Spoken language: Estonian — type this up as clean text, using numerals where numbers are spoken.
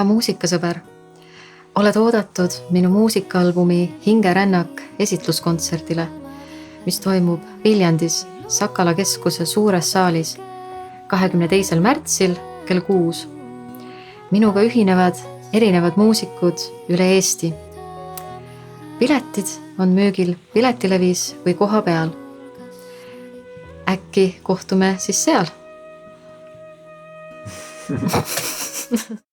hea muusikasõber. Oled oodatud minu muusikaalbumi Hingerännak esitluskontserdile, mis toimub Viljandis Sakala keskuse suures saalis 22. märtsil kell 6. Minuga ühinevad erinevad muusikud üle Eesti. Piletid on müügil Piletilevis või koha peal. Äkki kohtume siis seal?